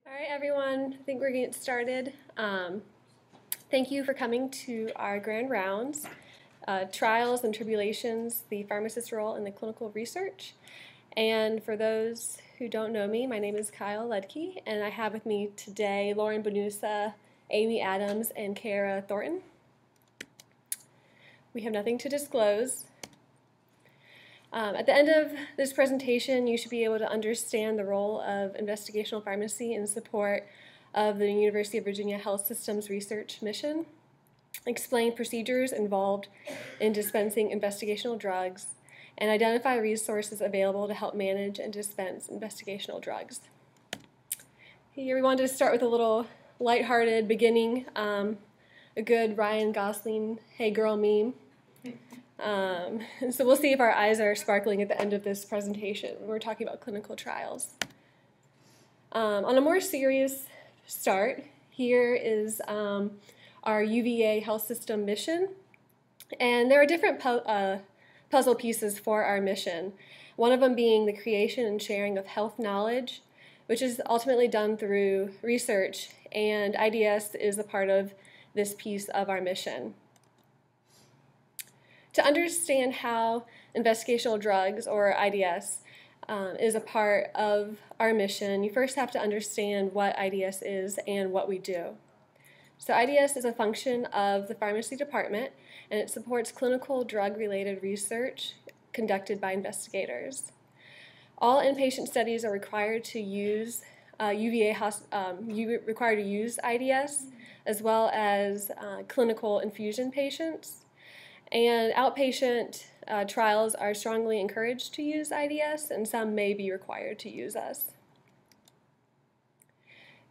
All right, everyone, I think we're getting started. Thank you for coming to our Grand Rounds, Trials and Tribulations, the Pharmacist Role in the Clinical Research. And for those who don't know me, my name is Kara Luedtke, and I have with me today Lauren Benusa, Amy Adams, and Kara Thornton. We have nothing to disclose. At the end of this presentation, you should be able to understand the role of investigational pharmacy in support of the University of Virginia Health Systems research mission, explain procedures involved in dispensing investigational drugs, and identify resources available to help manage and dispense investigational drugs. Here we wanted to start with a little lighthearted beginning, a good Ryan Gosling "Hey Girl" meme. So we'll see if our eyes are sparkling at the end of this presentation when we're talking about clinical trials. On a more serious start, here is our UVA health system mission. And there are different puzzle pieces for our mission, one of them being the creation and sharing of health knowledge, which is ultimately done through research, and IDS is a part of this piece of our mission. To understand how investigational drugs, or IDS, is a part of our mission, you first have to understand what IDS is and what we do. So IDS is a function of the pharmacy department, and it supports clinical drug-related research conducted by investigators. All inpatient studies are required to use required to use IDS, as well as clinical infusion patients. And outpatient trials are strongly encouraged to use IDS, and some may be required to use us.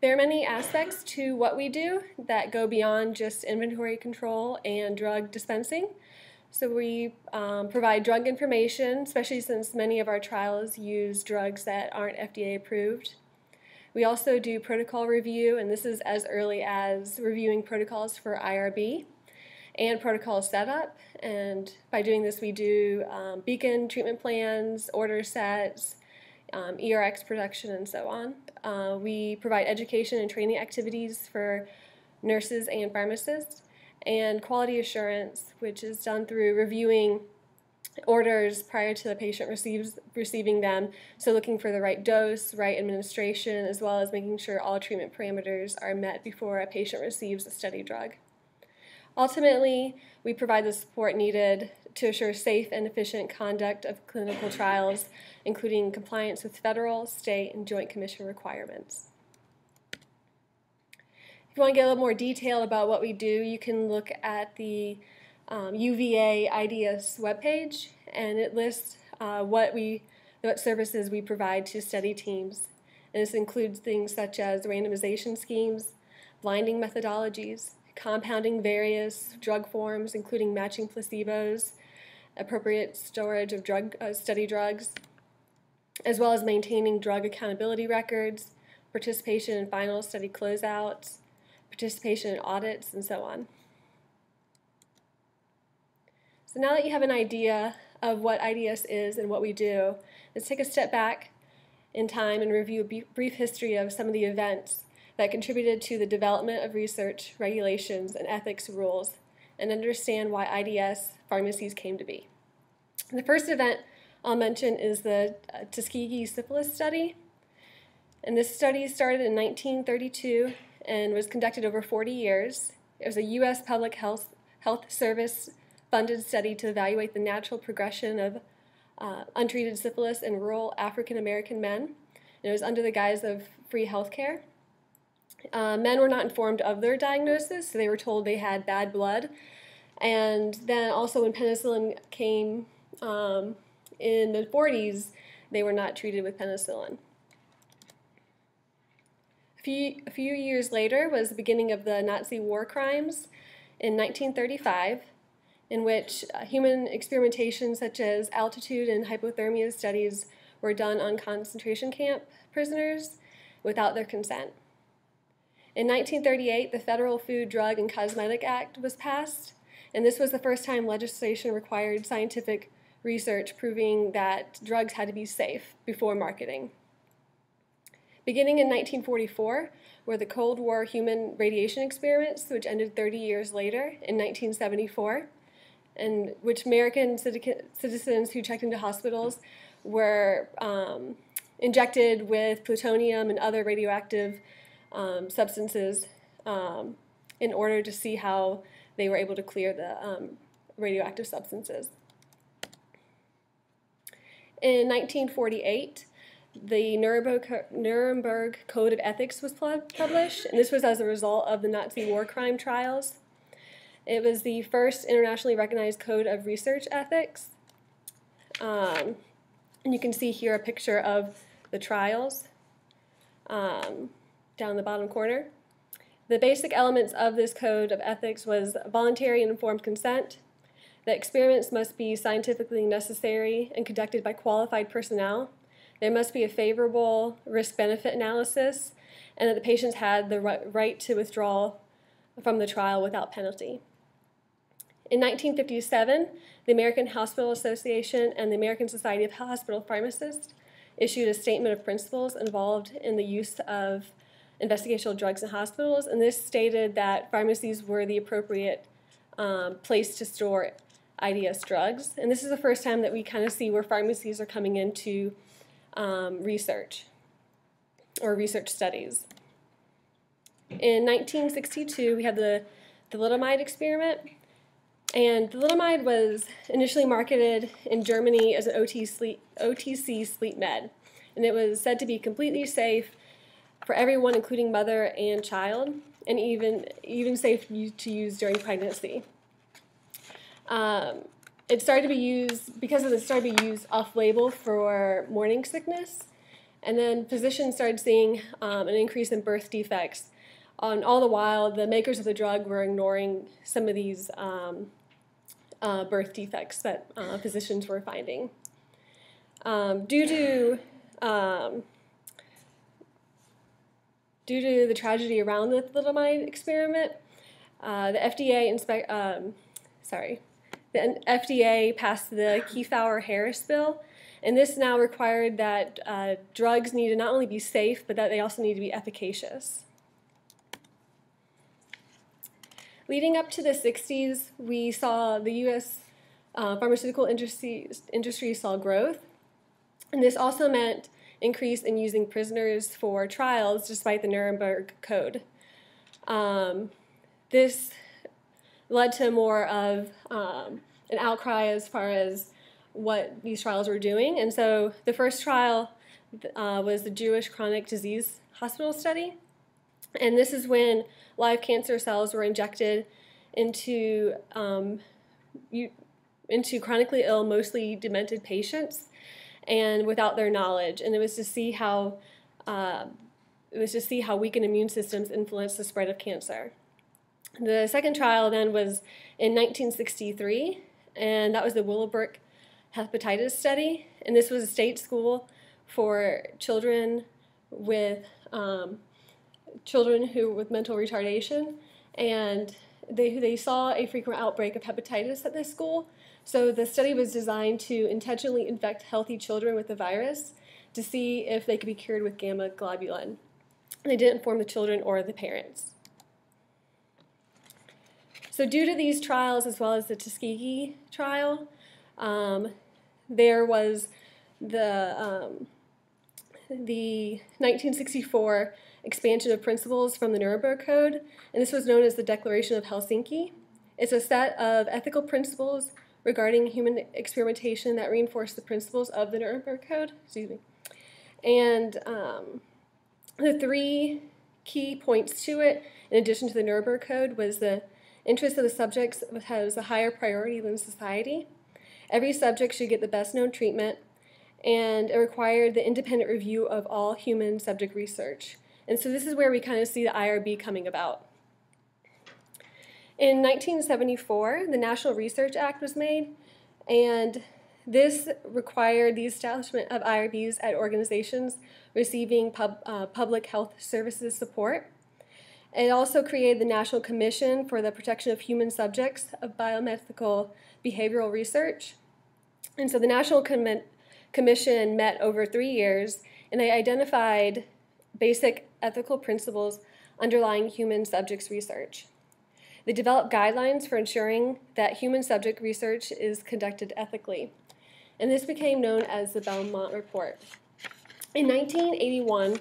There are many aspects to what we do that go beyond just inventory control and drug dispensing. So we provide drug information, especially since many of our trials use drugs that aren't FDA approved. We also do protocol review, and this is as early as reviewing protocols for IRB and protocol setup, and by doing this we do beacon treatment plans, order sets, ERX production, and so on. We provide education and training activities for nurses and pharmacists, and quality assurance, which is done through reviewing orders prior to the patient receiving them, so looking for the right dose, right administration, as well as making sure all treatment parameters are met before a patient receives a study drug. Ultimately, we provide the support needed to assure safe and efficient conduct of clinical trials, including compliance with federal, state, and joint commission requirements. If you want to get a little more detail about what we do, you can look at the UVA IDS webpage, and it lists what services we provide to study teams. And this includes things such as randomization schemes, blinding methodologies, compounding various drug forms, including matching placebos, appropriate storage of study drugs, as well as maintaining drug accountability records, participation in final study closeouts, participation in audits, and so on. So now that you have an idea of what IDS is and what we do, let's take a step back in time and review a brief history of some of the events that contributed to the development of research, regulations, and ethics rules, and understand why IDS pharmacies came to be. The first event I'll mention is the Tuskegee syphilis study. And this study started in 1932 and was conducted over 40 years. It was a U.S. Public Health Service funded study to evaluate the natural progression of untreated syphilis in rural African American men. And it was under the guise of free health care. Men were not informed of their diagnosis, so they were told they had bad blood. And then also when penicillin came in the 40s, they were not treated with penicillin. A few years later was the beginning of the Nazi war crimes in 1935, in which human experimentation such as altitude and hypothermia studies were done on concentration camp prisoners without their consent. In 1938, the Federal Food, Drug, and Cosmetic Act was passed, and this was the first time legislation required scientific research proving that drugs had to be safe before marketing. Beginning in 1944 were the Cold War human radiation experiments, which ended 30 years later in 1974, and which American citizens who checked into hospitals were injected with plutonium and other radioactive substances in order to see how they were able to clear the radioactive substances. In 1948, the Nuremberg Code of Ethics was published, and this was as a result of the Nazi war crime trials. It was the first internationally recognized code of research ethics. And you can see here a picture of the trials down in the bottom corner. The basic elements of this code of ethics was voluntary and informed consent, that experiments must be scientifically necessary and conducted by qualified personnel, there must be a favorable risk-benefit analysis, and that the patients had the right to withdraw from the trial without penalty. In 1957, the American Hospital Association and the American Society of Hospital Pharmacists issued a statement of principles involved in the use of investigational drugs in hospitals, and this stated that pharmacies were the appropriate place to store IDS drugs. And this is the first time that we kind of see where pharmacies are coming into research or research studies. In 1962, we had the thalidomide experiment. And thalidomide was initially marketed in Germany as an OTC sleep med. And it was said to be completely safe for everyone, including mother and child, and even safe to use during pregnancy. It started to be used, because of this, started to be used off-label for morning sickness, and then physicians started seeing an increase in birth defects. All the while, the makers of the drug were ignoring some of these birth defects that physicians were finding. Due to the tragedy around the thalidomide experiment, the FDA passed the Kefauver-Harris bill, and this now required that drugs need to not only be safe, but that they also need to be efficacious. Leading up to the 60s, we saw the U.S. Pharmaceutical industry saw growth, and this also meant increase in using prisoners for trials despite the Nuremberg Code. This led to more of an outcry as far as what these trials were doing. And so the first trial was the Jewish chronic disease hospital study. And this is when live cancer cells were injected into chronically ill, mostly demented patients, and without their knowledge. And it was to see how weakened immune systems influence the spread of cancer. The second trial then was in 1963, and that was the Willowbrook hepatitis study. And this was a state school for children with mental retardation, and they saw a frequent outbreak of hepatitis at this school. So the study was designed to intentionally infect healthy children with the virus to see if they could be cured with gamma globulin. They didn't inform the children or the parents. So due to these trials, as well as the Tuskegee trial, there was the 1964 expansion of principles from the Nuremberg Code, and this was known as the Declaration of Helsinki. It's a set of ethical principles regarding human experimentation that reinforce the principles of the Nuremberg Code. And the three key points to it, in addition to the Nuremberg Code, was the interest of the subjects has a higher priority than society. Every subject should get the best known treatment, and it required the independent review of all human subject research. And so this is where we kind of see the IRB coming about. In 1974, the National Research Act was made, and this required the establishment of IRBs at organizations receiving public health services support. It also created the National Commission for the Protection of Human Subjects of Biomedical Behavioral Research. And so the National Commission met over 3 years, and they identified basic ethical principles underlying human subjects research. They developed guidelines for ensuring that human subject research is conducted ethically, and this became known as the Belmont Report. In 1981,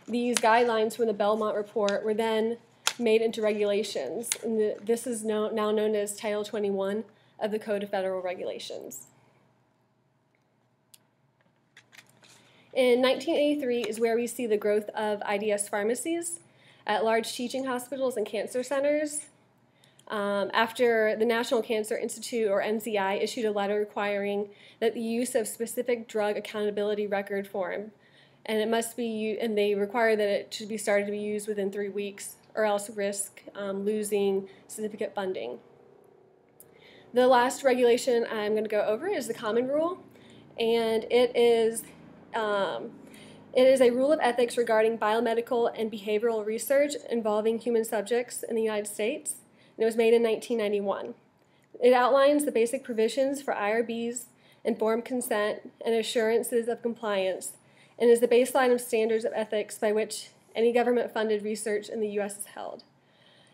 these guidelines from the Belmont Report were then made into regulations, and this is now known as Title 21 of the Code of Federal Regulations. In 1983 is where we see the growth of IDS pharmacies at large teaching hospitals and cancer centers. After the National Cancer Institute, or NCI, issued a letter requiring that the use of specific drug accountability record form, and it must be, and they require that it should be started to be used within 3 weeks, or else risk losing significant funding. The last regulation I'm going to go over is the Common Rule, and it is a rule of ethics regarding biomedical and behavioral research involving human subjects in the United States. And it was made in 1991. It outlines the basic provisions for IRBs, informed consent, and assurances of compliance, and is the baseline of standards of ethics by which any government-funded research in the U.S. is held.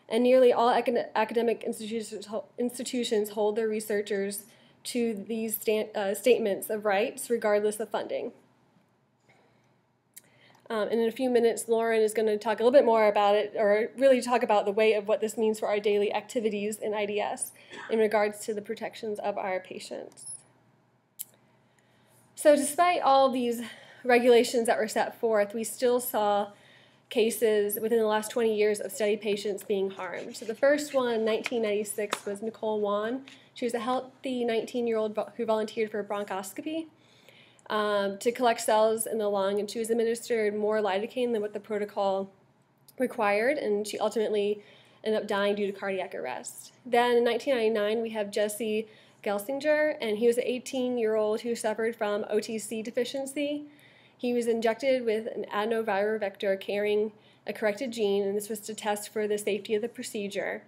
And nearly all academic institutions hold their researchers to these statements of rights, regardless of funding. And in a few minutes, Lauren is going to talk a little bit more about it, or really talk about the weight of what this means for our daily activities in IDS in regards to the protections of our patients. So despite all these regulations that were set forth, we still saw cases within the last 20 years of study patients being harmed. So the first one in 1996 was Nicole Wan. She was a healthy 19-year-old who volunteered for a bronchoscopy to collect cells in the lung, and she was administered more lidocaine than what the protocol required, and she ultimately ended up dying due to cardiac arrest. Then in 1999, we have Jesse Gelsinger, and he was an 18-year-old who suffered from OTC deficiency. He was injected with an adenoviral vector carrying a corrected gene, and this was to test for the safety of the procedure.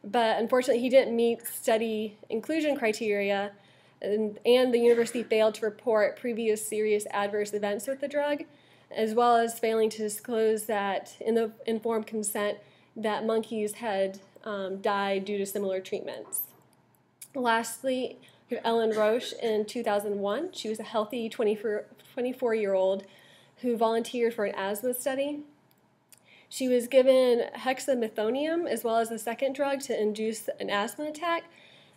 But unfortunately, he didn't meet study inclusion criteria, and the university failed to report previous serious adverse events with the drug, as well as failing to disclose that in the informed consent that monkeys had died due to similar treatments. Lastly, we have Ellen Roche in 2001. She was a healthy 24-year-old who volunteered for an asthma study. She was given hexamethonium as well as a second drug to induce an asthma attack,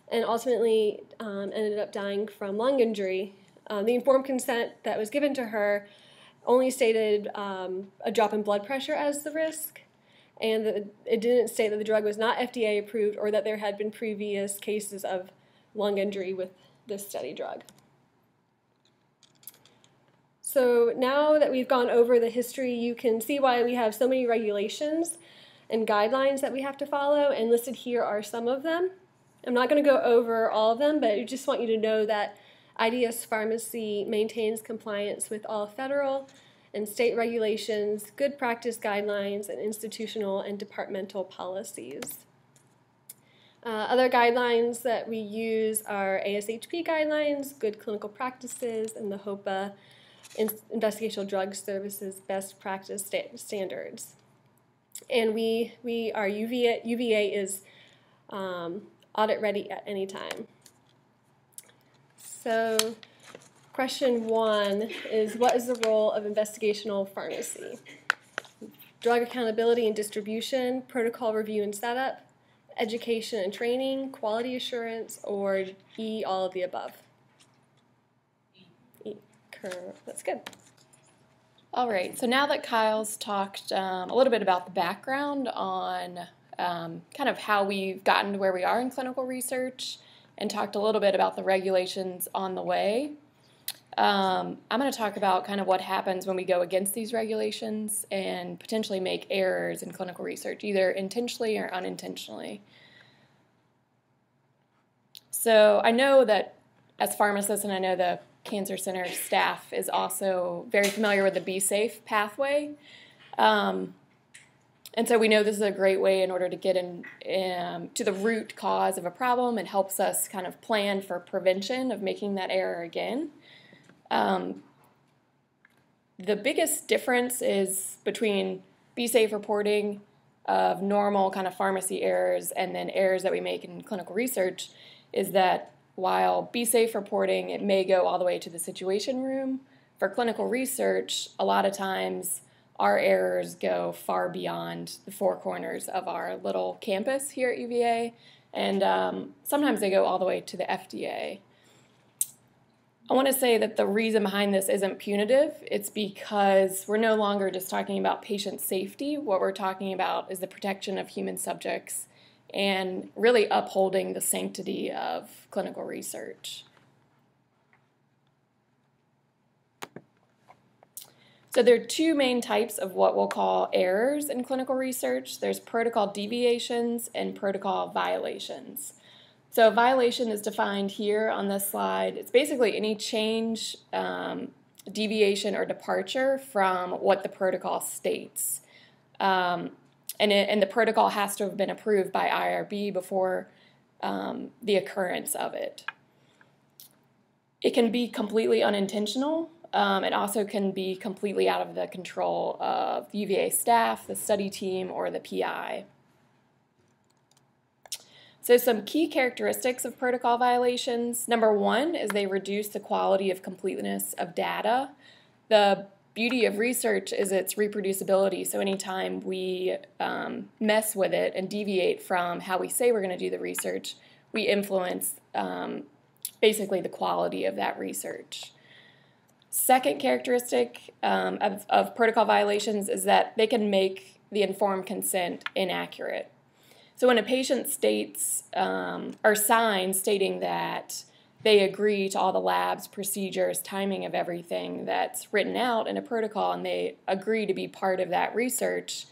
and ultimately ended up dying from lung injury. The informed consent that was given to her only stated a drop in blood pressure as the risk, and it didn't state that the drug was not FDA approved or that there had been previous cases of lung injury with this study drug. So now that we've gone over the history, you can see why we have so many regulations and guidelines that we have to follow, and listed here are some of them. I'm not going to go over all of them, but I just want you to know that IDS Pharmacy maintains compliance with all federal and state regulations, good practice guidelines, and institutional and departmental policies. Other guidelines that we use are ASHP guidelines, good clinical practices, and the HOPA investigational drug services best practice standards. And our UVA is audit ready at any time. So question 1 is, what is the role of investigational pharmacy? Drug accountability and distribution, protocol review and setup, education and training, quality assurance, or E, all of the above? E. That's good. All right, so now that Kyle's talked a little bit about the background on kind of how we've gotten to where we are in clinical research and talked a little bit about the regulations on the way, I'm going to talk about kind of what happens when we go against these regulations and potentially make errors in clinical research, either intentionally or unintentionally. So I know that as pharmacists, and I know the Cancer Center staff is also very familiar with the Be Safe pathway. And so we know this is a great way in order to get to the root cause of a problem. It helps us kind of plan for prevention of making that error again. The biggest difference is between BSafe reporting of normal kind of pharmacy errors and then errors that we make in clinical research is that while BSafe reporting, it may go all the way to the situation room, for clinical research, a lot of times our errors go far beyond the four corners of our little campus here at UVA, and sometimes they go all the way to the FDA. I want to say that the reason behind this isn't punitive. It's because we're no longer just talking about patient safety. What we're talking about is the protection of human subjects and really upholding the sanctity of clinical research. So there are two main types of what we'll call errors in clinical research. There's protocol deviations and protocol violations. So a violation is defined here on this slide. It's basically any change, deviation, or departure from what the protocol states. And the protocol has to have been approved by IRB before the occurrence of it. It can be completely unintentional. It also can be completely out of the control of the UVA staff, the study team, or the PI. So some key characteristics of protocol violations. Number one is they reduce the quality of completeness of data. The beauty of research is its reproducibility, so anytime we mess with it and deviate from how we say we're going to do the research, we influence basically the quality of that research. Second characteristic of protocol violations is that they can make the informed consent inaccurate. So when a patient states or signs stating that they agree to all the labs, procedures, timing of everything that's written out in a protocol and they agree to be part of that research,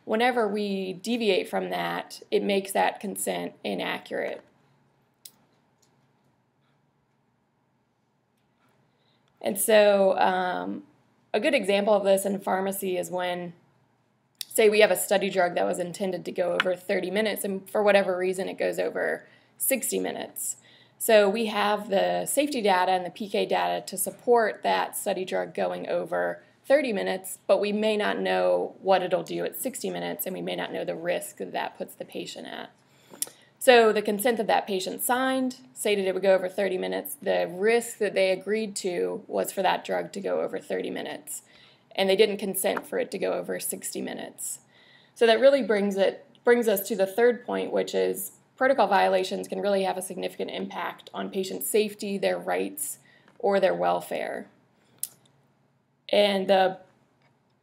whenever we deviate from that, it makes that consent inaccurate. And so a good example of this in pharmacy is when, say, we have a study drug that was intended to go over 30 minutes, and for whatever reason it goes over 60 minutes. So we have the safety data and the PK data to support that study drug going over 30 minutes, but we may not know what it'll do at 60 minutes, and we may not know the risk that that puts the patient at. So the consent that that patient signed stated it would go over 30 minutes. The risk that they agreed to was for that drug to go over 30 minutes. And they didn't consent for it to go over 60 minutes. So that really brings us to the third point, which is protocol violations can really have a significant impact on patient safety, their rights, or their welfare. And the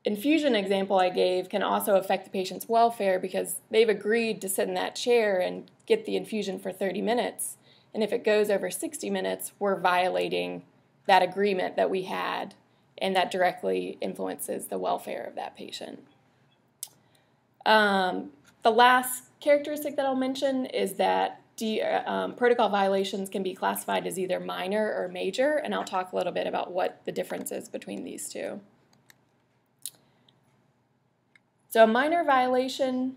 infusion example I gave can also affect the patient's welfare because they've agreed to sit in that chair and get the infusion for 30 minutes. And if it goes over 60 minutes, we're violating that agreement that we had, and that directly influences the welfare of that patient. The last characteristic that I'll mention is that protocol violations can be classified as either minor or major, and I'll talk a little bit about what the difference is between these two. So a minor violation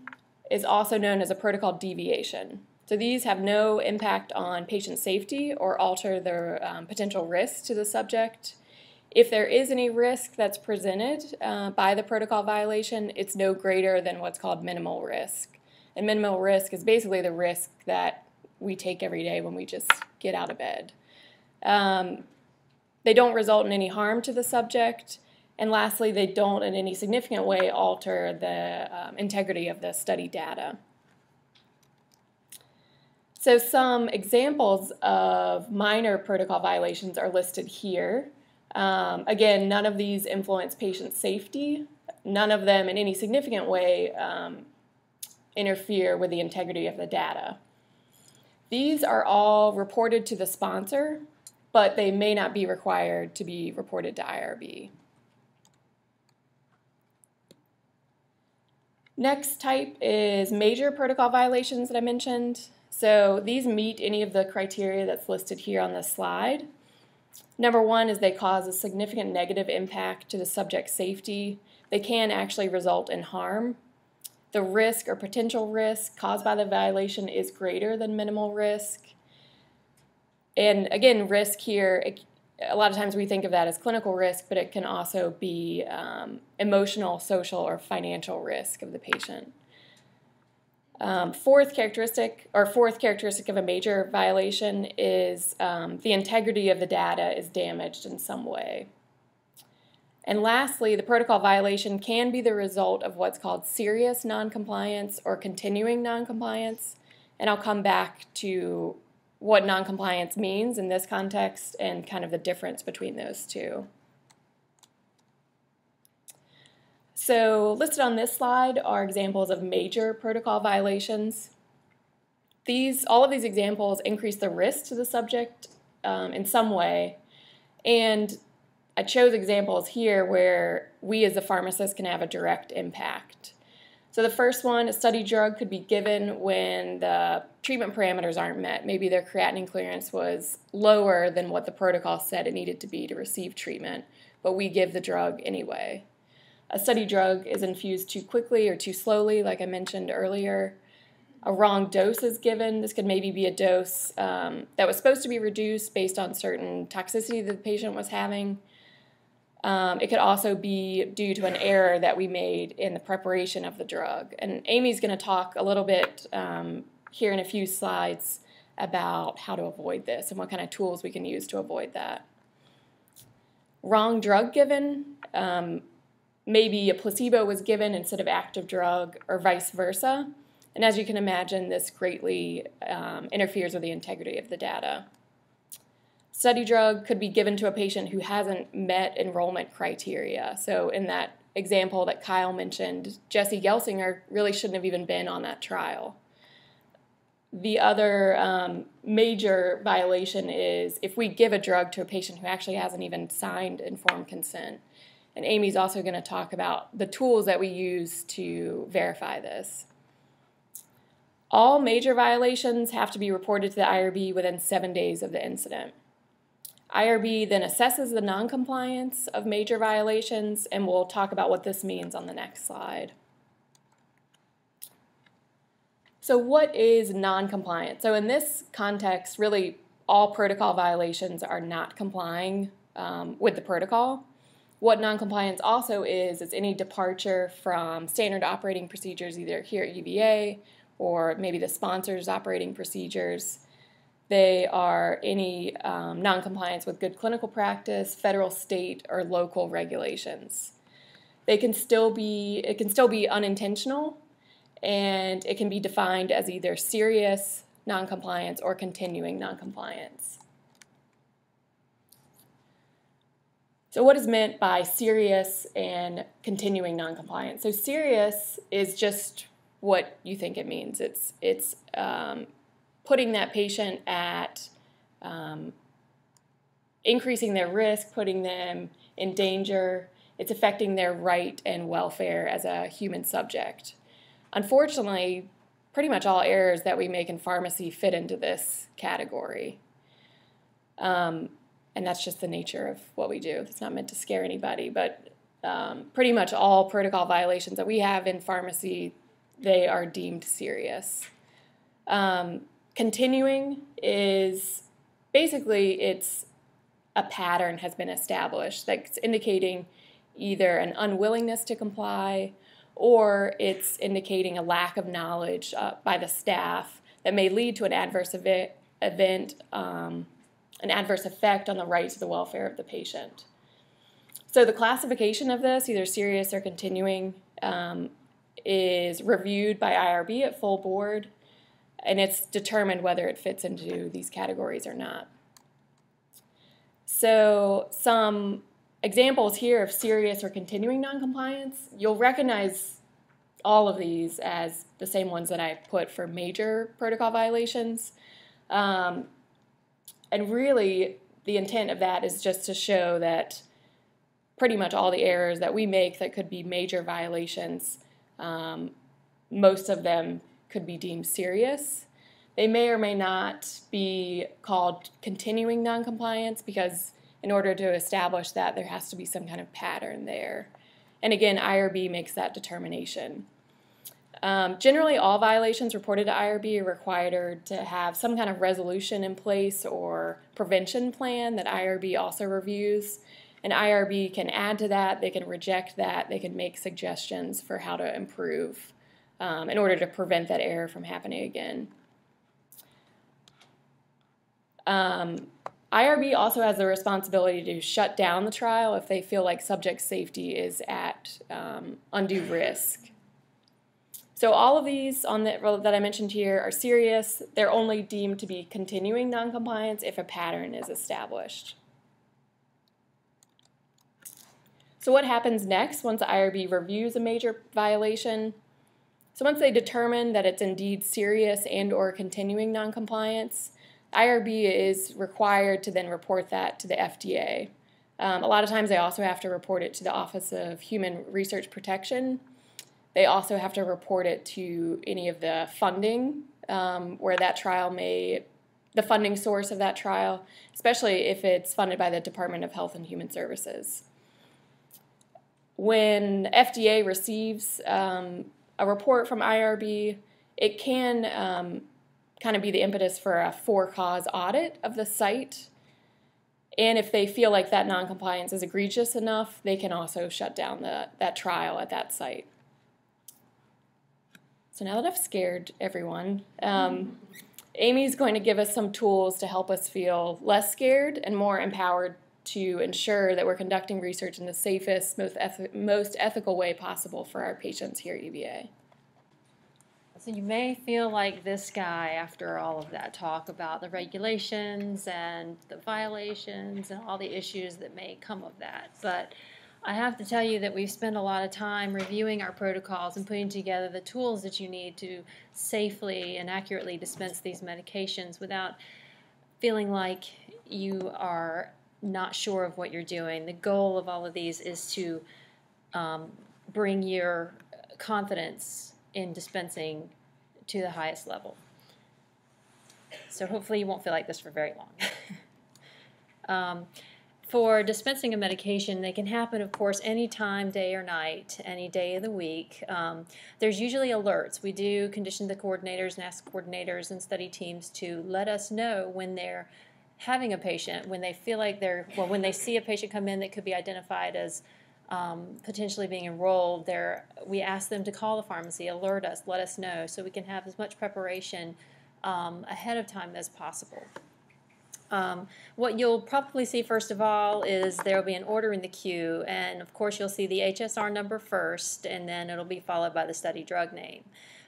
is also known as a protocol deviation. So these have no impact on patient safety or alter their potential risk to the subject. If there is any risk that's presented by the protocol violation, it's no greater than what's called minimal risk. And minimal risk is basically the risk that we take every day when we just get out of bed. They don't result in any harm to the subject. And lastly, they don't in any significant way alter the integrity of the study data. So some examples of minor protocol violations are listed here. Again, none of these influence patient safety. None of them in any significant way interfere with the integrity of the data. These are all reported to the sponsor, but they may not be required to be reported to IRB. Next type is major protocol violations that I mentioned. So these meet any of the criteria that's listed here on this slide. Number one is they cause a significant negative impact to the subject's safety. They can actually result in harm. The risk or potential risk caused by the violation is greater than minimal risk. And again, risk here, a lot of times we think of that as clinical risk, but it can also be emotional, social, or financial risk of the patient. Fourth characteristic of a major violation is the integrity of the data is damaged in some way. And lastly, the protocol violation can be the result of what's called serious noncompliance or continuing noncompliance. And I'll come back to what noncompliance means in this context and kind of the difference between those two. So listed on this slide are examples of major protocol violations. All of these examples increase the risk to the subject in some way, and I chose examples here where we as a pharmacist can have a direct impact. So the first one, a study drug could be given when the treatment parameters aren't met. Maybe their creatinine clearance was lower than what the protocol said it needed to be to receive treatment, but we give the drug anyway. A study drug is infused too quickly or too slowly, like I mentioned earlier. A wrong dose is given. This could maybe be a dose that was supposed to be reduced based on certain toxicity that the patient was having. It could also be due to an error that we made in the preparation of the drug. And Amy's going to talk a little bit here in a few slides about how to avoid this and what kind of tools we can use to avoid that. Wrong drug given. Maybe a placebo was given instead of active drug or vice versa. And as you can imagine, this greatly interferes with the integrity of the data. Study drug could be given to a patient who hasn't met enrollment criteria. So in that example that Kyle mentioned, Jesse Gelsinger really shouldn't have even been on that trial. The other major violation is if we give a drug to a patient who actually hasn't even signed informed consent. And Amy's also going to talk about the tools that we use to verify this. All major violations have to be reported to the IRB within 7 days of the incident. IRB then assesses the noncompliance of major violations, and we'll talk about what this means on the next slide. So what is noncompliance? So in this context, really all protocol violations are not complying with the protocol. What noncompliance also is any departure from standard operating procedures, either here at UVA or maybe the sponsor's operating procedures. They are any noncompliance with good clinical practice, federal, state, or local regulations. It can still be unintentional, and it can be defined as either serious noncompliance or continuing noncompliance. So what is meant by serious and continuing noncompliance? So serious is just what you think it means. It's putting that patient at increasing their risk, putting them in danger. It's affecting their right and welfare as a human subject. Unfortunately, pretty much all errors that we make in pharmacy fit into this category. And that's just the nature of what we do. It's not meant to scare anybody, but pretty much all protocol violations that we have in pharmacy, they are deemed serious. Continuing is basically it's a pattern has been established that's indicating either an unwillingness to comply or it's indicating a lack of knowledge by the staff that may lead to an adverse event, an adverse effect on the rights of the welfare of the patient. So the classification of this, either serious or continuing, is reviewed by IRB at full board, and it's determined whether it fits into these categories or not. So some examples here of serious or continuing noncompliance, you'll recognize all of these as the same ones that I put for major protocol violations. And really, the intent of that is just to show that pretty much all the errors that we make that could be major violations, most of them could be deemed serious. They may or may not be called continuing noncompliance because in order to establish that, there has to be some kind of pattern there. And again, IRB makes that determination. Generally, all violations reported to IRB are required to have some kind of resolution in place or prevention plan that IRB also reviews. And IRB can add to that, they can reject that, they can make suggestions for how to improve in order to prevent that error from happening again. IRB also has the responsibility to shut down the trial if they feel like subject safety is at undue risk. So all of these that I mentioned here are serious. They're only deemed to be continuing noncompliance if a pattern is established. So what happens next once IRB reviews a major violation? So once they determine that it's indeed serious and or continuing noncompliance, IRB is required to then report that to the FDA. A lot of times they also have to report it to the Office of Human Research Protection. They also have to report it to any of the funding where that trial the funding source of that trial, especially if it's funded by the Department of Health and Human Services. When FDA receives a report from IRB, it can kind of be the impetus for a for-cause audit of the site. And if they feel like that noncompliance is egregious enough, they can also shut down that trial at that site. So now that I've scared everyone, Amy's going to give us some tools to help us feel less scared and more empowered to ensure that we're conducting research in the safest, most ethical way possible for our patients here at UVA. So you may feel like this guy after all of that talk about the regulations and the violations and all the issues that may come of that. But I have to tell you that we've spent a lot of time reviewing our protocols and putting together the tools that you need to safely and accurately dispense these medications without feeling like you are not sure of what you're doing. The goal of all of these is to bring your confidence in dispensing to the highest level. So hopefully you won't feel like this for very long. For dispensing a medication, they can happen, of course, any time, day or night, any day of the week. There's usually alerts. We do condition the coordinators and ask coordinators and study teams to let us know when they're having a patient, when they feel like when they see a patient come in that could be identified as potentially being enrolled, we ask them to call the pharmacy, alert us, let us know, so we can have as much preparation ahead of time as possible. What you'll probably see first of all is there will be an order in the queue, and of course you'll see the HSR number first, and then it'll be followed by the study drug name.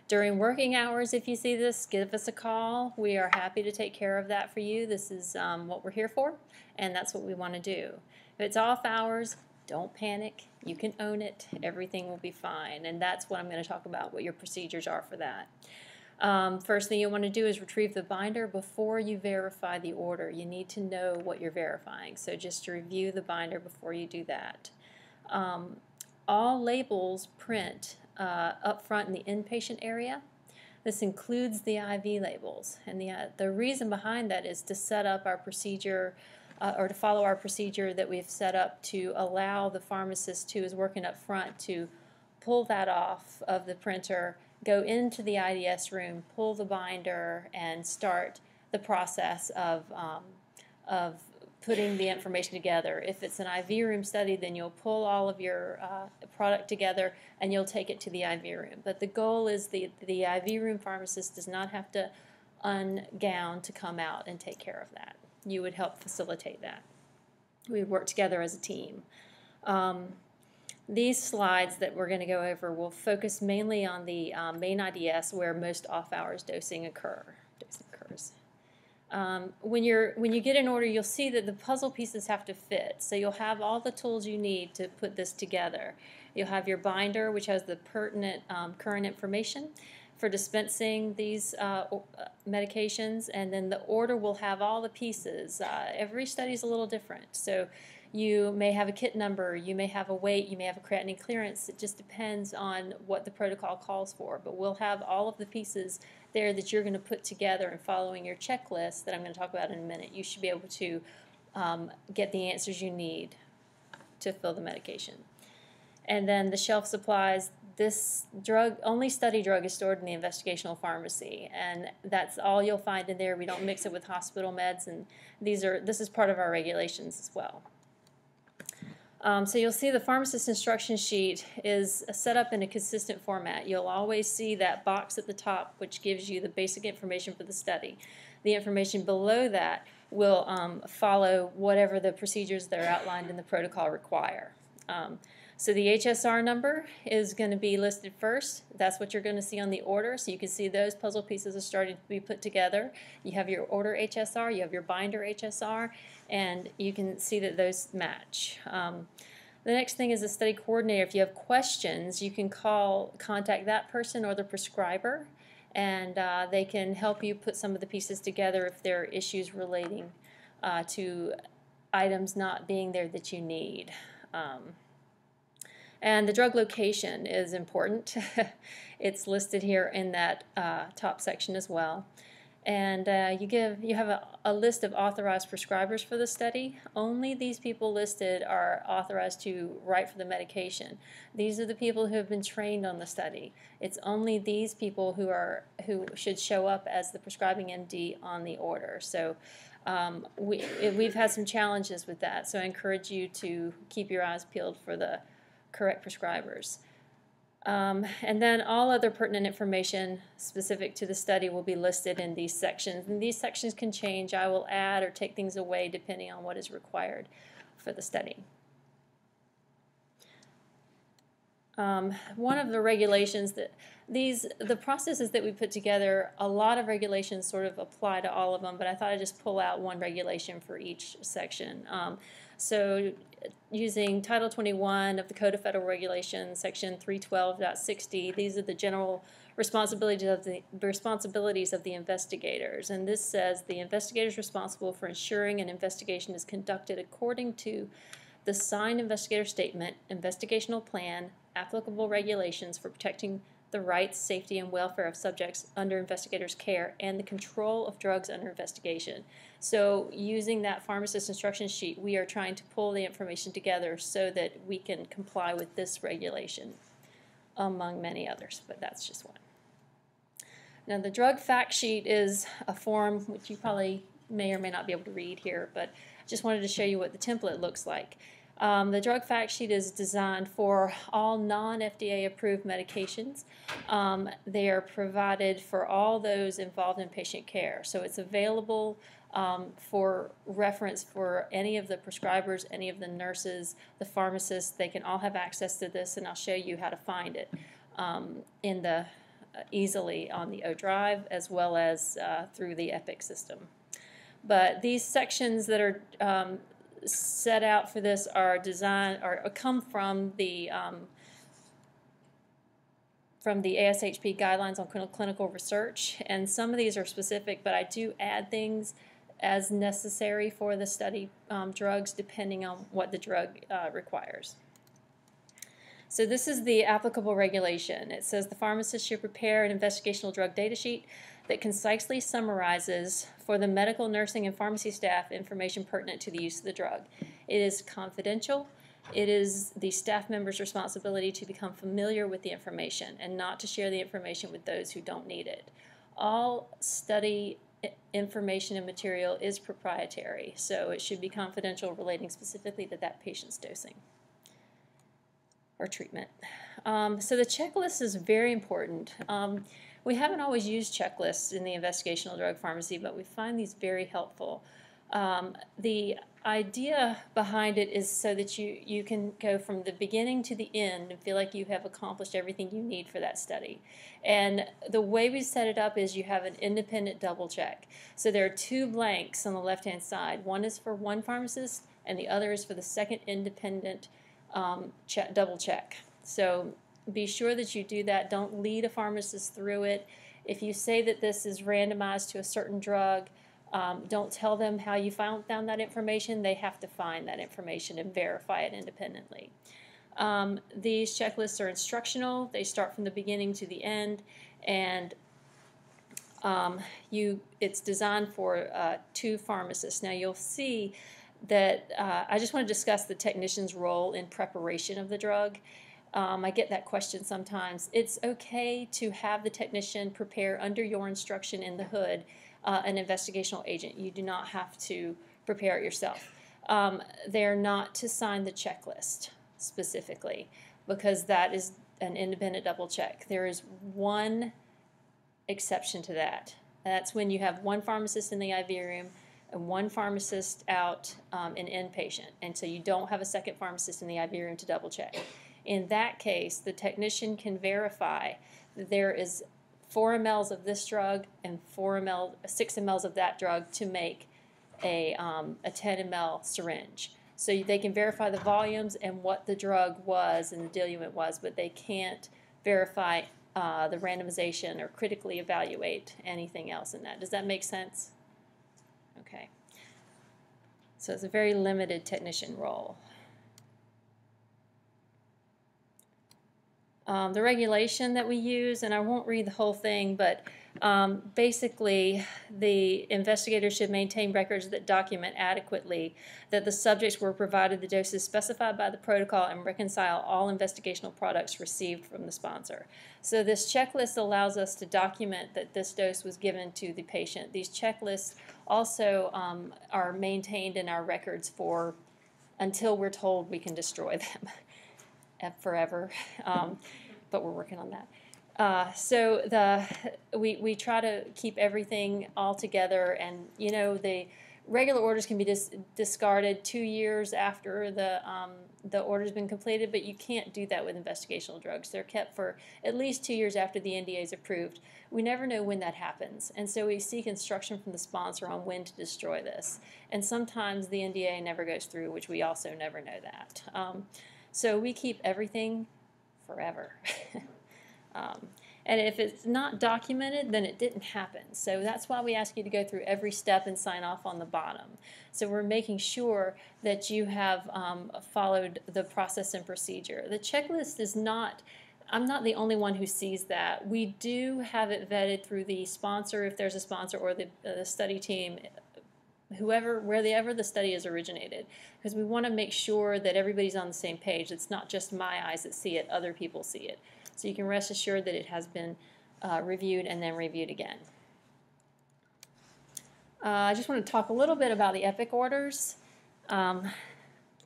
During working hours, if you see this, give us a call. We are happy to take care of that for you. This is what we're here for, and that's what we want to do. If it's off hours, don't panic. You can own it. Everything will be fine, and that's what I'm going to talk about, what your procedures are for that. First thing you want to do is retrieve the binder before you verify the order. You need to know what you're verifying, so just to review the binder before you do that. All labels print up front in the inpatient area. This includes the IV labels, and the reason behind that is to set up our procedure or to follow our procedure that we've set up to allow the pharmacist who is working up front to pull that off of the printer, go into the IDS room, pull the binder, and start the process of putting the information together. If it's an IV room study, then you'll pull all of your product together and you'll take it to the IV room. But the goal is the IV room pharmacist does not have to ungown to come out and take care of that. You would help facilitate that. We work together as a team. These slides that we're going to go over will focus mainly on the main IDS where most off-hours dosing occurs. When you get an order, you'll see that the puzzle pieces have to fit. So you'll have all the tools you need to put this together. You'll have your binder, which has the pertinent current information for dispensing these medications, and then the order will have all the pieces. Every study is a little different. So you may have a kit number, you may have a weight, you may have a creatinine clearance. It just depends on what the protocol calls for. But we'll have all of the pieces there that you're going to put together, and following your checklist that I'm going to talk about in a minute, you should be able to get the answers you need to fill the medication. And then the shelf supplies, this only study drug is stored in the investigational pharmacy, and that's all you'll find in there. We don't mix it with hospital meds, and this is part of our regulations as well. So you'll see the pharmacist instruction sheet is set up in a consistent format. You'll always see that box at the top, which gives you the basic information for the study. The information below that will follow whatever the procedures that are outlined in the protocol require. So the HSR number is going to be listed first. That's what you're going to see on the order. So you can see those puzzle pieces are starting to be put together. You have your order HSR, you have your binder HSR, and you can see that those match. The next thing is the study coordinator. If you have questions, you can contact that person or the prescriber, and they can help you put some of the pieces together if there are issues relating to items not being there that you need. And the drug location is important. It's listed here in that top section as well. And you have a list of authorized prescribers for the study. Only these people listed are authorized to write for the medication. These are the people who have been trained on the study. It's only these people who should show up as the prescribing MD on the order. So we've had some challenges with that. So I encourage you to keep your eyes peeled for the correct prescribers. And then all other pertinent information specific to the study will be listed in these sections. And these sections can change. I will add or take things away depending on what is required for the study. One of the regulations the processes that we put together, a lot of regulations sort of apply to all of them, but I thought I'd just pull out one regulation for each section. So using Title 21 of the Code of Federal Regulations, Section 312.60, these are the general responsibilities of the investigators. And this says the investigator is responsible for ensuring an investigation is conducted according to the signed investigator statement, investigational plan, applicable regulations for protecting the rights, safety, and welfare of subjects under investigators' care, and the control of drugs under investigation. So using that pharmacist instruction sheet, we are trying to pull the information together so that we can comply with this regulation, among many others, but that's just one. Now the drug fact sheet is a form which you probably may or may not be able to read here, but I just wanted to show you what the template looks like. The drug fact sheet is designed for all non-FDA approved medications. They are provided for all those involved in patient care. So it's available for reference for any of the prescribers, any of the nurses, the pharmacists. They can all have access to this, and I'll show you how to find it easily on the ODrive as well as through the Epic system. But these sections that are set out for this are designed or come from the ASHP guidelines on clinical research, and some of these are specific, but I do add things as necessary for the study drugs depending on what the drug requires. So this is the applicable regulation. It says the pharmacist should prepare an investigational drug data sheet that concisely summarizes for the medical, nursing, and pharmacy staff information pertinent to the use of the drug. It is confidential. It is the staff member's responsibility to become familiar with the information and not to share the information with those who don't need it. All study information and material is proprietary, so it should be confidential relating specifically to that patient's dosing or treatment. So the checklist is very important. We haven't always used checklists in the investigational drug pharmacy, but we find these very helpful. The idea behind it is so that you can go from the beginning to the end and feel like you have accomplished everything you need for that study. And the way we set it up is you have an independent double check. So there are two blanks on the left-hand side. One is for one pharmacist, and the other is for the second independent double check. So be sure that you do that. Don't lead a pharmacist through it. If you say that this is randomized to a certain drug, don't tell them how you found that information. They have to find that information and verify it independently. These checklists are instructional. They start from the beginning to the end, and it's designed for two pharmacists. Now you'll see that I just want to discuss the technician's role in preparation of the drug. I get that question sometimes. It's okay to have the technician prepare under your instruction in the hood an investigational agent. You do not have to prepare it yourself. They're not to sign the checklist specifically because that is an independent double check. There is one exception to that. That's when you have one pharmacist in the IV room and one pharmacist out in inpatient, and so you don't have a second pharmacist in the IV room to double check. In that case, the technician can verify that there is 4 mLs of this drug and 6 mLs of that drug to make a 10 ml syringe. So they can verify the volumes and what the drug was and the diluent was, but they can't verify the randomization or critically evaluate anything else in that. Does that make sense? Okay. So it's a very limited technician role. The regulation that we use, and I won't read the whole thing, but basically the investigator should maintain records that document adequately that the subjects were provided the doses specified by the protocol and reconcile all investigational products received from the sponsor. So this checklist allows us to document that this dose was given to the patient. These checklists also are maintained in our records for until we're told we can destroy them. Forever, but we're working on that. So we try to keep everything all together, and you know the regular orders can be discarded 2 years after the order's been completed, but you can't do that with investigational drugs. They're kept for at least 2 years after the NDA is approved. We never know when that happens, and so we seek instruction from the sponsor on when to destroy this. And sometimes the NDA never goes through, which we also never know that. So we keep everything forever. And if it's not documented, then it didn't happen. So that's why we ask you to go through every step and sign off on the bottom. So we're making sure that you have followed the process and procedure. The checklist is not, I'm not the only one who sees that. We do have it vetted through the sponsor, if there's a sponsor, or the study team, wherever the study is originated, because we want to make sure that everybody's on the same page. It's not just my eyes that see it, other people see it. So you can rest assured that it has been reviewed and then reviewed again. I just want to talk a little bit about the EPIC orders. A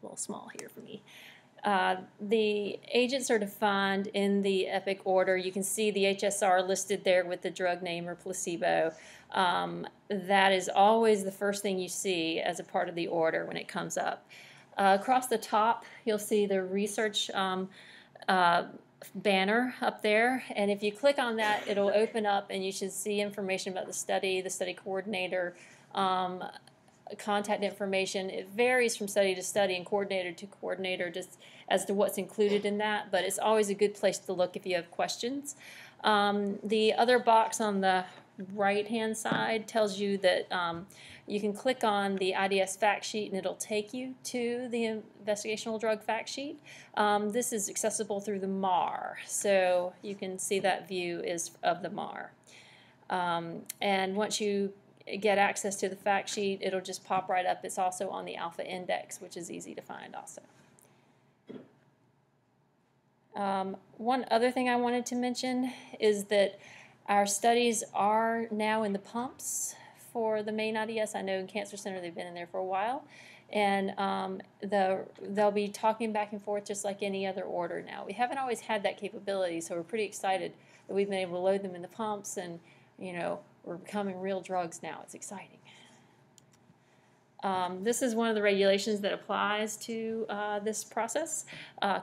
little small here for me. The agents are defined in the EPIC order. You can see the HSR listed there with the drug name or placebo. That is always the first thing you see as a part of the order when it comes up. Across the top, you'll see the research banner up there, and if you click on that, it'll open up and you should see information about the study coordinator, contact information. It varies from study to study and coordinator to coordinator just as to what's included in that, but it's always a good place to look if you have questions. The other box on the right-hand side tells you that you can click on the IDS fact sheet and it'll take you to the investigational drug fact sheet. This is accessible through the MAR, so you can see that view is of the MAR. And once you get access to the fact sheet, it'll just pop right up. It's also on the alpha index, which is easy to find also. One other thing I wanted to mention is that our studies are now in the pumps for the main IDS. I know in Cancer Center they've been in there for a while, and they'll be talking back and forth just like any other order now. We haven't always had that capability, so we're pretty excited that we've been able to load them in the pumps, and you know, we're becoming real drugs now. It's exciting. This is one of the regulations that applies to this process,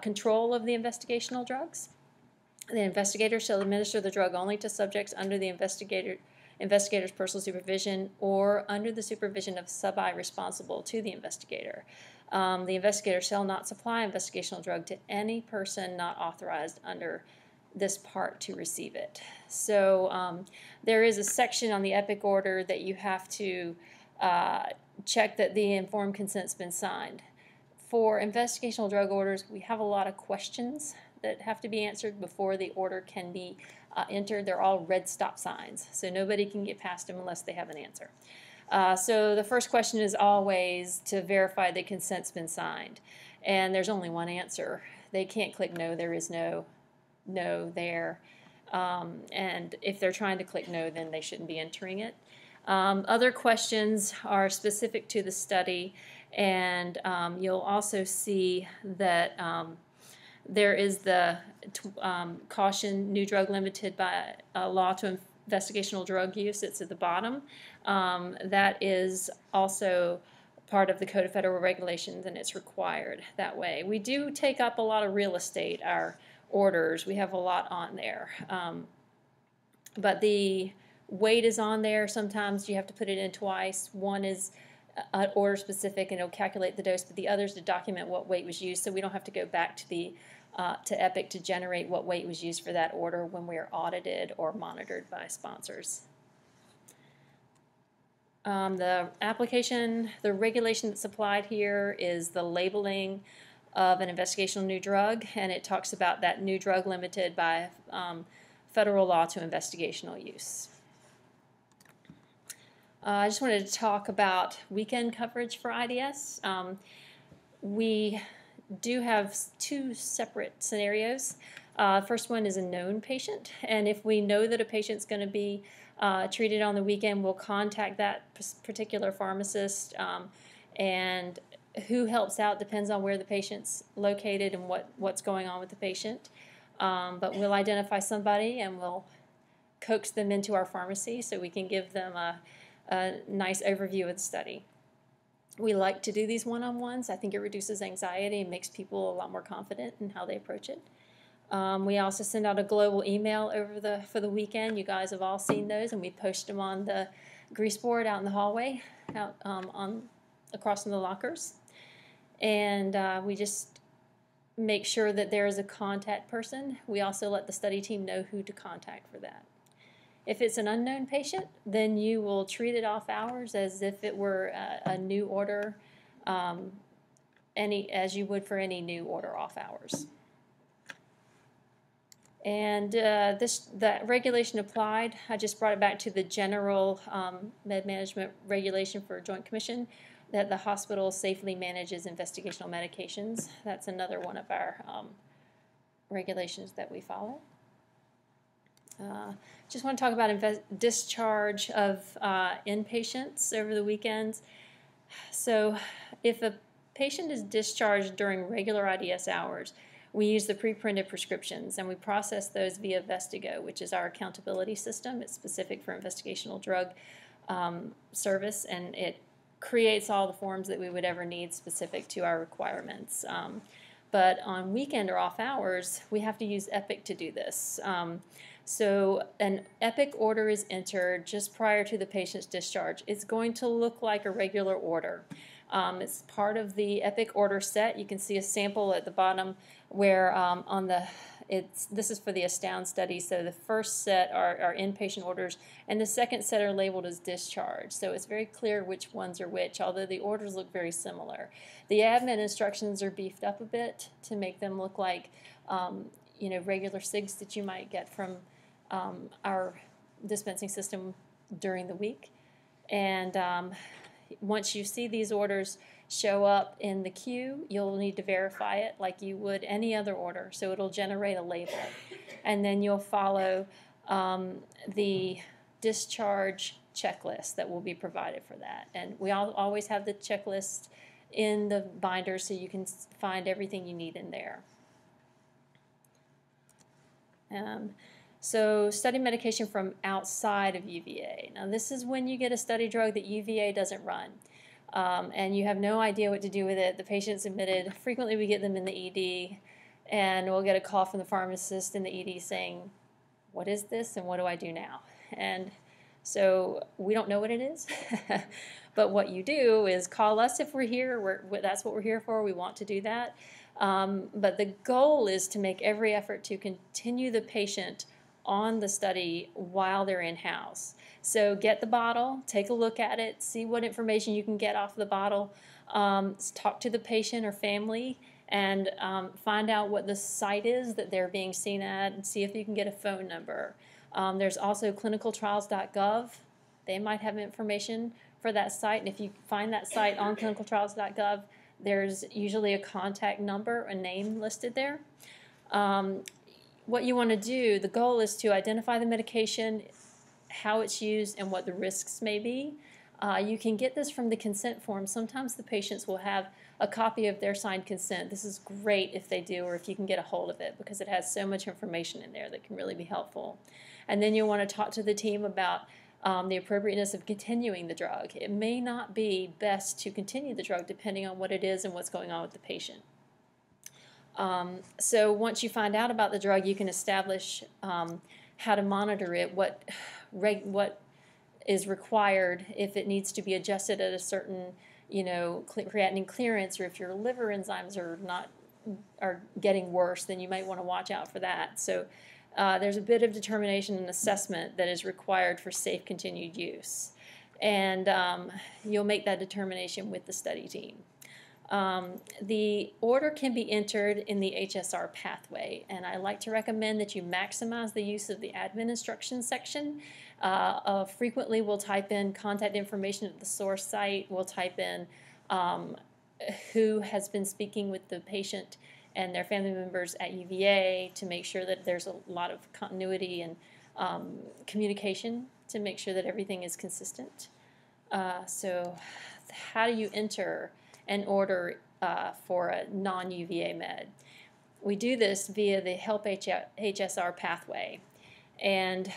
control of the investigational drugs. The investigator shall administer the drug only to subjects under the investigator's personal supervision or under the supervision of sub-I responsible to the investigator. The investigator shall not supply investigational drug to any person not authorized under this part to receive it. So there is a section on the EPIC order that you have to check that the informed consent's been signed. For investigational drug orders, we have a lot of questions that have to be answered before the order can be entered. They're all red stop signs, so nobody can get past them unless they have an answer. So the first question is always to verify that consent's been signed, and there's only one answer. they can't click no. There is no there. And if they're trying to click no, then they shouldn't be entering it. Other questions are specific to the study, and you'll also see that there is the caution, new drug limited by law to investigational drug use. It's at the bottom. That is also part of the Code of Federal Regulations, and it's required that way. We do take up a lot of real estate, our orders. We have a lot on there. But the weight is on there. Sometimes you have to put it in twice. One is order specific, and it'll calculate the dose, but the other is to document what weight was used, so we don't have to go back to the to Epic to generate what weight was used for that order when we are audited or monitored by sponsors. The application, the regulation that's applied here is the labeling of an investigational new drug, and it talks about that new drug limited by federal law to investigational use. I just wanted to talk about weekend coverage for IDS. We do have two separate scenarios. First one is a known patient, and if we know that a patient's going to be treated on the weekend, we'll contact that particular pharmacist, and who helps out depends on where the patient's located and what's going on with the patient. But we'll identify somebody and we'll coax them into our pharmacy so we can give them a nice overview of the study. We like to do these one-on-ones. I think it reduces anxiety and makes people a lot more confident in how they approach it. We also send out a global email for the weekend. You guys have all seen those, and we post them on the grease board out in the hallway, out across from the lockers. And we just make sure that there is a contact person. We also let the study team know who to contact for that. If it's an unknown patient, then you will treat it off hours as if it were a new order, as you would for any new order off hours. And that regulation applied, I just brought it back to the general med management regulation for Joint Commission, that the hospital safely manages investigational medications. That's another one of our regulations that we follow. Just want to talk about discharge of inpatients over the weekends. So if a patient is discharged during regular IDS hours, we use the pre-printed prescriptions, and we process those via Vestigo, which is our accountability system. It's specific for investigational drug service, and it creates all the forms that we would ever need specific to our requirements. But on weekend or off hours, we have to use Epic to do this. So an Epic order is entered just prior to the patient's discharge. It's going to look like a regular order. It's part of the Epic order set. You can see a sample at the bottom where this is for the Astound study. So the first set are inpatient orders, and the second set are labeled as discharge. So it's very clear which ones are which, although the orders look very similar. The admin instructions are beefed up a bit to make them look like regular SIGs that you might get from our dispensing system during the week. And once you see these orders show up in the queue, you'll need to verify it like you would any other order. So it'll generate a label. And then you'll follow the discharge checklist that will be provided for that. And we always have the checklist in the binder so you can find everything you need in there. So study medication from outside of UVA. Now this is when you get a study drug that UVA doesn't run. And you have no idea what to do with it. The patient's admitted. Frequently we get them in the ED, and we'll get a call from the pharmacist in the ED saying, what is this and what do I do now? And so we don't know what it is. But what you do is call us if we're here. That's what we're here for. We want to do that. But the goal is to make every effort to continue the patient on the study while they're in-house. So get the bottle, take a look at it, see what information you can get off the bottle, talk to the patient or family, and find out what the site is that they're being seen at, and see if you can get a phone number. There's also clinicaltrials.gov. They might have information for that site, and if you find that site on clinicaltrials.gov, There's usually a contact number, a name listed there. What you want to do, the goal is to identify the medication, how it's used, and what the risks may be. You can get this from the consent form. Sometimes the patients will have a copy of their signed consent. This is great if they do, or if you can get a hold of it, because it has so much information in there that can really be helpful. And then you'll want to talk to the team about the appropriateness of continuing the drug. It may not be best to continue the drug depending on what it is and what's going on with the patient. So once you find out about the drug, you can establish how to monitor it, what is required, if it needs to be adjusted at a certain, creatinine clearance, or if your liver enzymes are getting worse, then you might want to watch out for that. So there's a bit of determination and assessment that is required for safe continued use, and you'll make that determination with the study team. The order can be entered in the HSR pathway, and I like to recommend that you maximize the use of the admin instructions section. Frequently we'll type in contact information at the source site, we'll type in who has been speaking with the patient and their family members at UVA to make sure that there's a lot of continuity and communication to make sure that everything is consistent. So how do you enter an order for a non-UVA med? We do this via the Help HSR pathway. And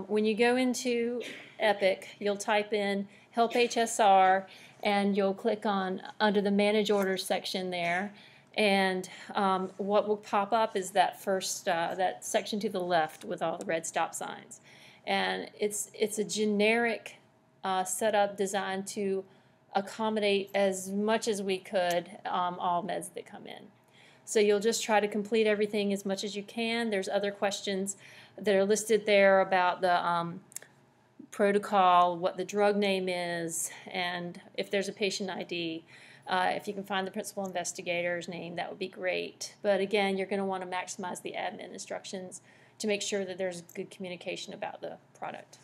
when you go into Epic, you'll type in Help HSR, and you'll click on under the Manage Orders section there. And what will pop up is that first that section to the left with all the red stop signs. And it's a generic setup designed to accommodate as much as we could all meds that come in. So you'll just try to complete everything as much as you can. There's other questions that are listed there about the protocol, what the drug name is, and if there's a patient ID. If you can find the principal investigator's name, that would be great. But again, you're going to want to maximize the admin instructions to make sure that there's good communication about the product.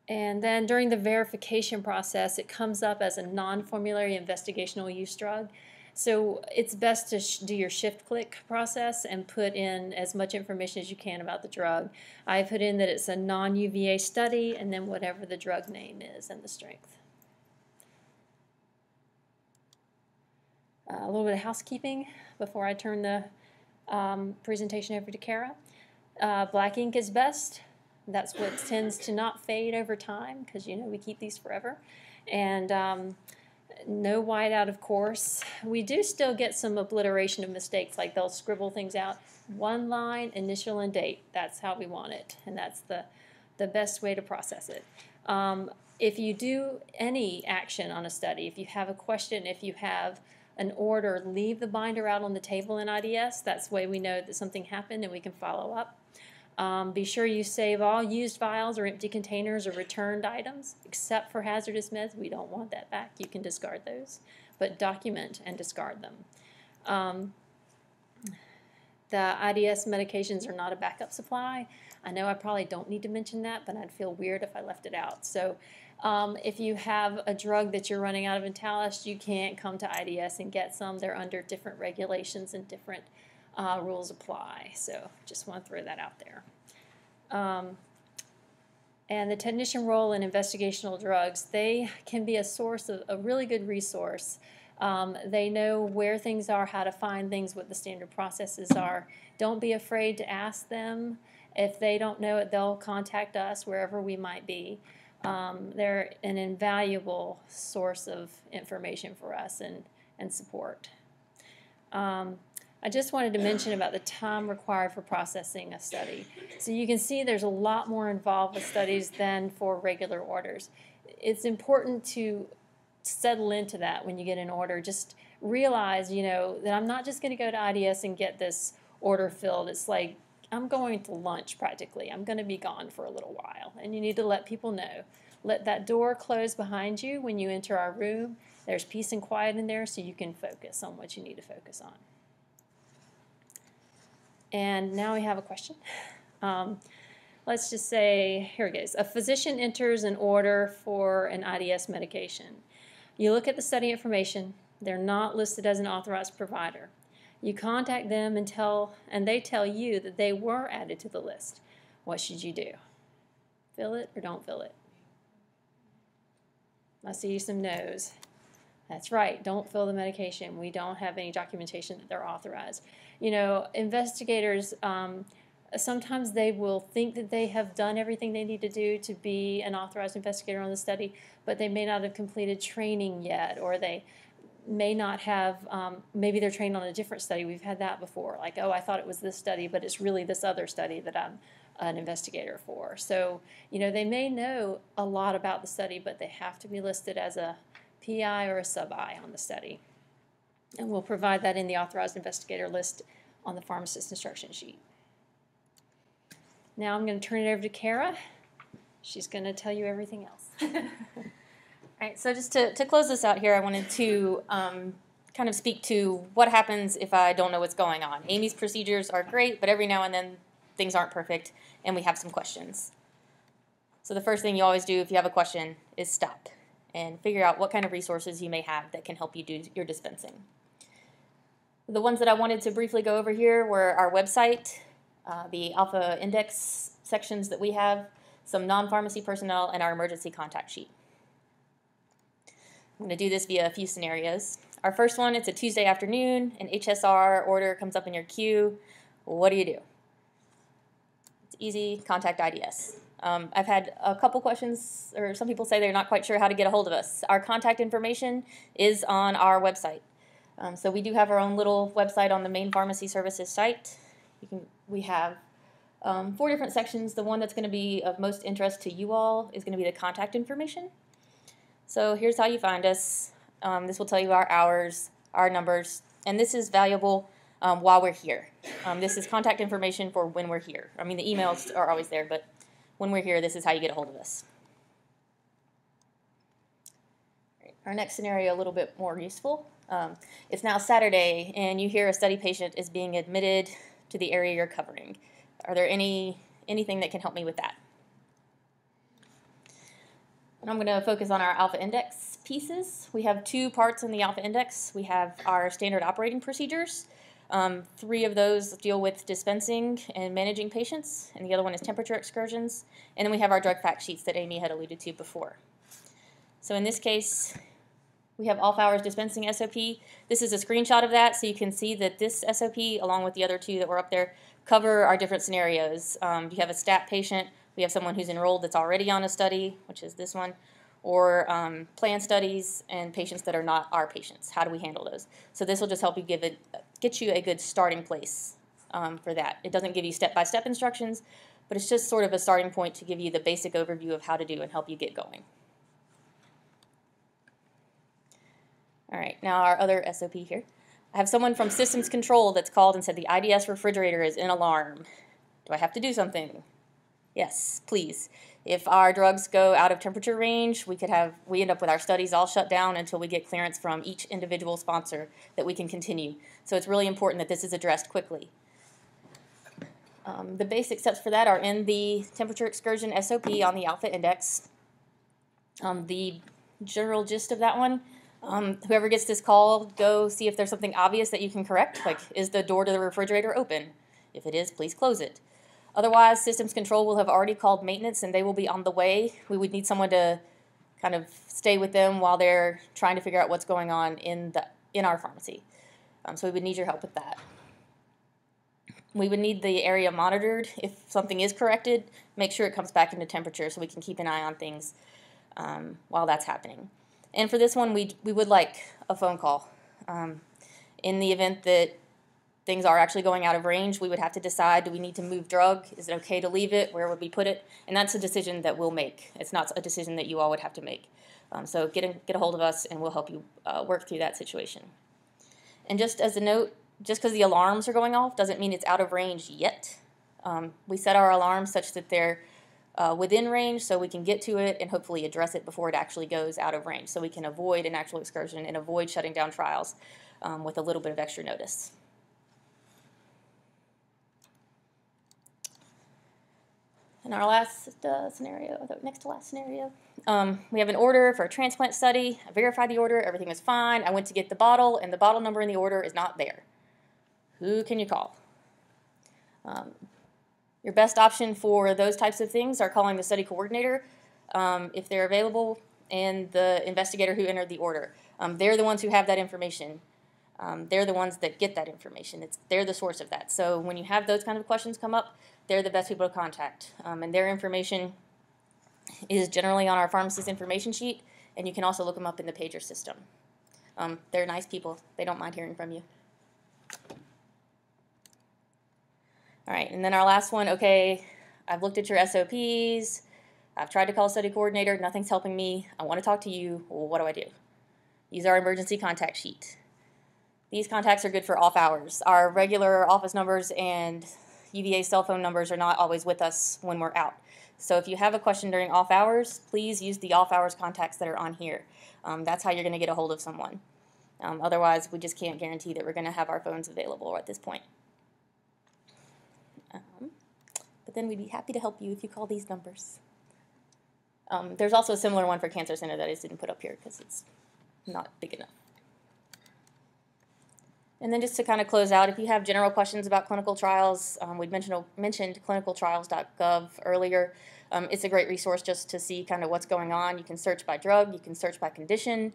And then during the verification process, it comes up as a non-formulary investigational use drug. So it's best to do your shift-click process and put in as much information as you can about the drug. I put in that it's a non-UVA study, and then whatever the drug name is and the strength. A little bit of housekeeping before I turn the presentation over to Kara. Black ink is best. That's what tends to not fade over time, because we keep these forever. And no whiteout, of course. We do still get some obliteration of mistakes, like they'll scribble things out. One line, initial and date. That's how we want it, and that's the best way to process it. If you do any action on a study, if you have a question, if you have an order, leave the binder out on the table in IDS. That's the way we know that something happened and we can follow up. Be sure you save all used vials or empty containers or returned items, except for hazardous meds. We don't want that back. You can discard those, but document and discard them. The IDS medications are not a backup supply. I know I probably don't need to mention that, but I'd feel weird if I left it out. So if you have a drug that you're running out of Intalus, you can't come to IDS and get some. They're under different regulations and different rules apply. So just want to throw that out there. And the technician role in investigational drugs, they can be a source of a really good resource. They know where things are, how to find things, what the standard processes are. Don't be afraid to ask them. If they don't know it, they'll contact us wherever we might be. They're an invaluable source of information for us and support. I just wanted to mention about the time required for processing a study. So you can see there's a lot more involved with studies than for regular orders. It's important to settle into that when you get an order. Just realize, that I'm not just going to go to IDS and get this order filled. It's like I'm going to lunch practically. I'm going to be gone for a little while, and you need to let people know. Let that door close behind you when you enter our room. There's peace and quiet in there so you can focus on what you need to focus on. And now we have a question. Let's just say, here it goes. A physician enters an order for an IDS medication. You look at the study information. They're not listed as an authorized provider. You contact them and they tell you that they were added to the list. What should you do? Fill it or don't fill it? I see some no's. That's right, don't fill the medication. We don't have any documentation that they're authorized. You know, investigators, sometimes they will think that they have done everything they need to do to be an authorized investigator on the study, but they may not have completed training yet, or they may not have, maybe they're trained on a different study. We've had that before, like, oh, I thought it was this study, but it's really this other study that I'm an investigator for. So, you know, they may know a lot about the study, but they have to be listed as a PI or a sub-I on the study. And we'll provide that in the authorized investigator list on the pharmacist instruction sheet. Now I'm going to turn it over to Kara. She's going to tell you everything else. All right, so just to close this out here, I wanted to kind of speak to what happens if I don't know what's going on. Amy's procedures are great, but every now and then things aren't perfect, and we have some questions. So the first thing you always do if you have a question is stop and figure out what kind of resources you may have that can help you do your dispensing. The ones that I wanted to briefly go over here were our website, the alpha index sections that we have, some non-pharmacy personnel, and our emergency contact sheet. I'm going to do this via a few scenarios. Our first one, it's a Tuesday afternoon, an HSR order comes up in your queue. What do? It's easy, contact IDS. I've had a couple questions, or some people say they're not quite sure how to get a hold of us. Our contact information is on our website. So we do have our own little website on the main pharmacy services site. We have 4 different sections. The one that's going to be of most interest to you all is going to be the contact information. So here's how you find us. This will tell you our hours, our numbers, and this is valuable while we're here. This is contact information for when we're here. I mean, the emails are always there, but when we're here, this is how you get a hold of us. Our next scenario, a little bit more useful. It's now Saturday, and you hear a study patient is being admitted to the area you're covering. Are there anything that can help me with that? And I'm going to focus on our alpha index pieces. We have 2 parts in the alpha index. We have our standard operating procedures. 3 of those deal with dispensing and managing patients, and the other one is temperature excursions. And then we have our drug fact sheets that Amy had alluded to before. So in this case, we have off hours dispensing SOP. This is a screenshot of that, so you can see that this SOP, along with the other 2 that were up there, cover our different scenarios. You have a stat patient, we have someone who's enrolled that's already on a study, which is this one, or planned studies and patients that are not our patients. How do we handle those? So this will just help you get you a good starting place for that. It doesn't give you step-by-step instructions, but it's just sort of a starting point to give you the basic overview of how to do and help you get going. All right, now our other SOP here. I have someone from systems control that's called and said the IDS refrigerator is in alarm. Do I have to do something? Yes, please. If our drugs go out of temperature range, we end up with our studies all shut down until we get clearance from each individual sponsor that we can continue. So it's really important that this is addressed quickly. The basic steps for that are in the temperature excursion SOP on the alpha index. The general gist of that one, whoever gets this call, go see if there's something obvious that you can correct, like is the door to the refrigerator open? If it is, please close it. Otherwise, systems control will have already called maintenance and they will be on the way. We would need someone to kind of stay with them while they're trying to figure out what's going on in our pharmacy. So we would need your help with that. We would need the area monitored. If something is corrected, make sure it comes back into temperature so we can keep an eye on things while that's happening. And for this one, we would like a phone call. In the event that things are actually going out of range, we would have to decide, do we need to move drug? Is it okay to leave it? Where would we put it? And that's a decision that we'll make. It's not a decision that you all would have to make. So get a hold of us and we'll help you work through that situation. And just as a note, just because the alarms are going off doesn't mean it's out of range yet. We set our alarms such that they're within range so we can get to it and hopefully address it before it actually goes out of range, so we can avoid an actual excursion and avoid shutting down trials with a little bit of extra notice. In our last scenario, the next to last scenario, we have an order for a transplant study. I verified the order, everything was fine. I went to get the bottle, and the bottle number in the order is not there. Who can you call? Your best option for those types of things are calling the study coordinator if they're available, and the investigator who entered the order. They're the ones who have that information. They're the ones that get that information. They're the source of that. So when you have those kind of questions come up, they're the best people to contact. And their information is generally on our pharmacist information sheet, and you can also look them up in the pager system. They're nice people. They don't mind hearing from you. All right, and then our last one, okay, I've looked at your SOPs. I've tried to call a study coordinator. Nothing's helping me. I want to talk to you. Well, what do I do? Use our emergency contact sheet. These contacts are good for off hours. Our regular office numbers and UVA cell phone numbers are not always with us when we're out. So if you have a question during off hours, please use the off hours contacts that are on here. That's how you're going to get a hold of someone. Otherwise, we just can't guarantee that we're going to have our phones available at this point. But then we'd be happy to help you if you call these numbers. There's also a similar one for Cancer Center that I just didn't put up here because it's not big enough. And then just to kind of close out, if you have general questions about clinical trials, we'd mentioned clinicaltrials.gov earlier. It's a great resource just to see kind of what's going on. You can search by drug, you can search by condition,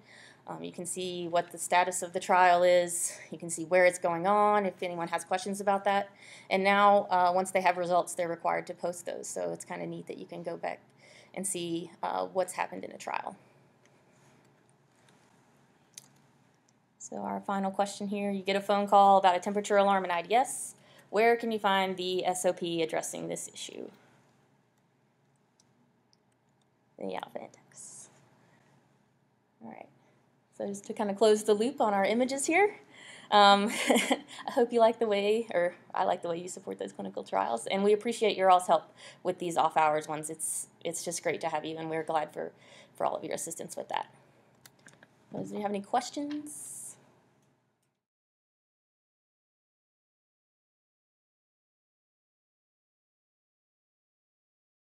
you can see what the status of the trial is, you can see where it's going on, if anyone has questions about that. And now, once they have results, they're required to post those. So it's kind of neat that you can go back and see what's happened in a trial. So our final question here, you get a phone call about a temperature alarm in IDS. Where can you find the SOP addressing this issue? The alpha index. All right, so just to kind of close the loop on our images here, I hope you like the way, or I like the way you support those clinical trials, and we appreciate your all's help with these off-hours ones. It's just great to have you, and we're glad for all of your assistance with that. Do you have any questions?